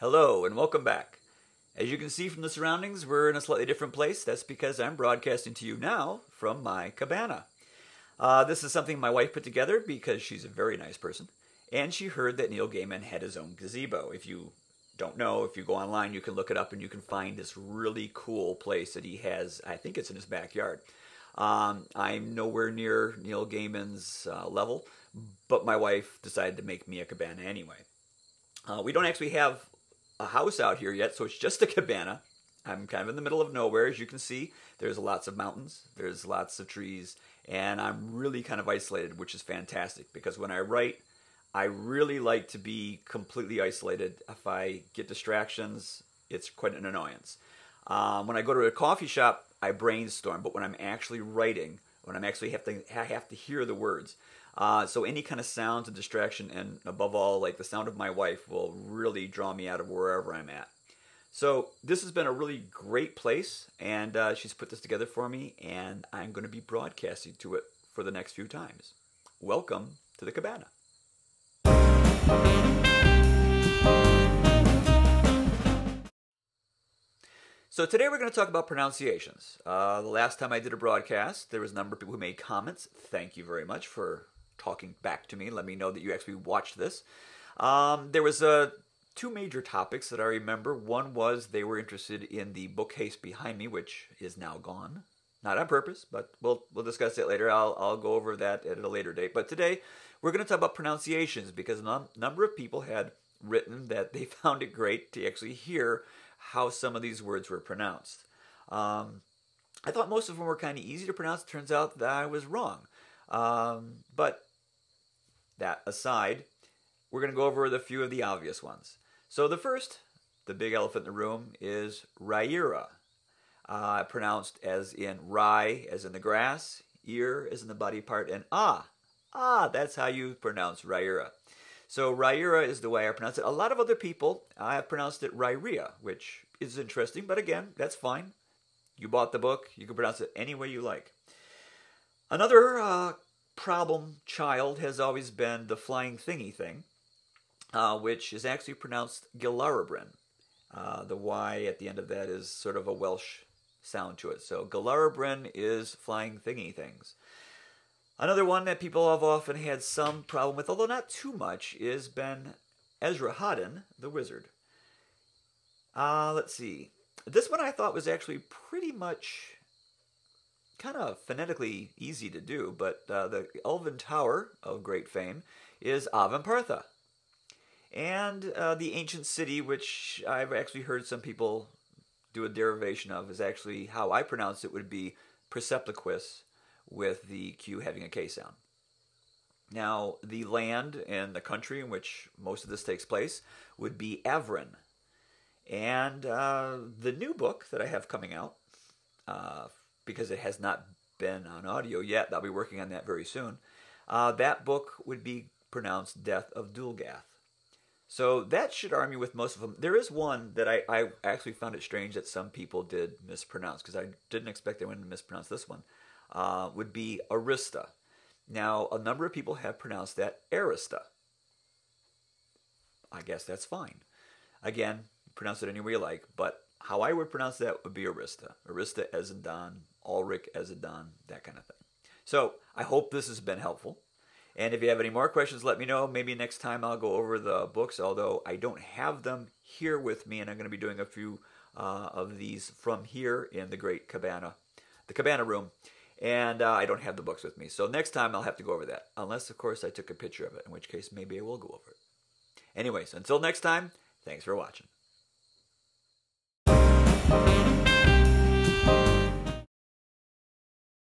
Hello and welcome back. As you can see from the surroundings, we're in a slightly different place. That's because I'm broadcasting to you now from my cabana. This is something my wife put together because she's a very nice person, and she heard that Neil Gaiman had his own gazebo. If you don't know, if you go online, you can look it up and you can find this really cool place that he has. I think it's in his backyard. I'm nowhere near Neil Gaiman's level, but my wife decided to make me a cabana anyway. We don't actually have a house out here yet, so it's just a cabana. I'm kind of in the middle of nowhere, as you can see. There's lots of mountains, there's lots of trees, and I'm really kind of isolated, which is fantastic because when I write, I really like to be completely isolated. If I get distractions, it's quite an annoyance. When I go to a coffee shop, I brainstorm, but when I'm actually writing, when I'm actually I have to hear the words. So any kind of sounds and distraction, and above all, like the sound of my wife, will really draw me out of wherever I'm at. So this has been a really great place, and she's put this together for me, and I'm going to be broadcasting to it for the next few times. Welcome to the cabana. So today we're going to talk about pronunciations. The last time I did a broadcast, there was a number of people who made comments. Thank you very much for talking back to me. Let me know that you actually watched this. There was two major topics that I remember. One was they were interested in the bookcase behind me, which is now gone. Not on purpose, but we'll discuss it later. I'll go over that at a later date. But today we're going to talk about pronunciations because a number of people had written that they found it great to actually hear how some of these words were pronounced. I thought most of them were kind of easy to pronounce. It turns out that I was wrong. But that aside, we're going to go over the few of the obvious ones. So the first, the big elephant in the room, is Raira. Pronounced as in rye, as in the grass, ear, as in the body part, and that's how you pronounce Raira. So Raira is the way I pronounce it. A lot of other people have pronounced it Rairia, which is interesting, but again, that's fine. You bought the book, you can pronounce it any way you like. Another problem child has always been the flying thingy thing, which is actually pronounced Gilarabrin. The Y at the end of that is sort of a Welsh sound to it. So Gilarabrin is flying thingy things. Another one that people have often had some problem with, although not too much, is Ben Esarhaddon, the wizard. Let's see. This one I thought was actually pretty much kind of phonetically easy to do, but the Elven Tower of great fame is Avanpartha. And the ancient city, which I've actually heard some people do a derivation of, is actually how I pronounce it would be Persepliquis, with the Q having a K sound. Now, the land and the country in which most of this takes place would be Avrin. And the new book that I have coming out, because it has not been on audio yet, I'll be working on that very soon, that book would be pronounced Death of Dulgath. So that should arm you with most of them. There is one that I actually found it strange that some people did mispronounce, because I didn't expect anyone to mispronounce this one. Would be Arista. Now, a number of people have pronounced that Arista. I guess that's fine. Again, pronounce it any way you like, but how I would pronounce that would be Arista. Arista as in Don, Ulrich as in Don, that kind of thing. So, I hope this has been helpful. And if you have any more questions, let me know. Maybe next time I'll go over the books, although I don't have them here with me, and I'm going to be doing a few of these from here in the great cabana, the cabana room. And I don't have the books with me. So next time I'll have to go over that. Unless, of course, I took a picture of it, in which case maybe I will go over it. Anyways, until next time, thanks for watching.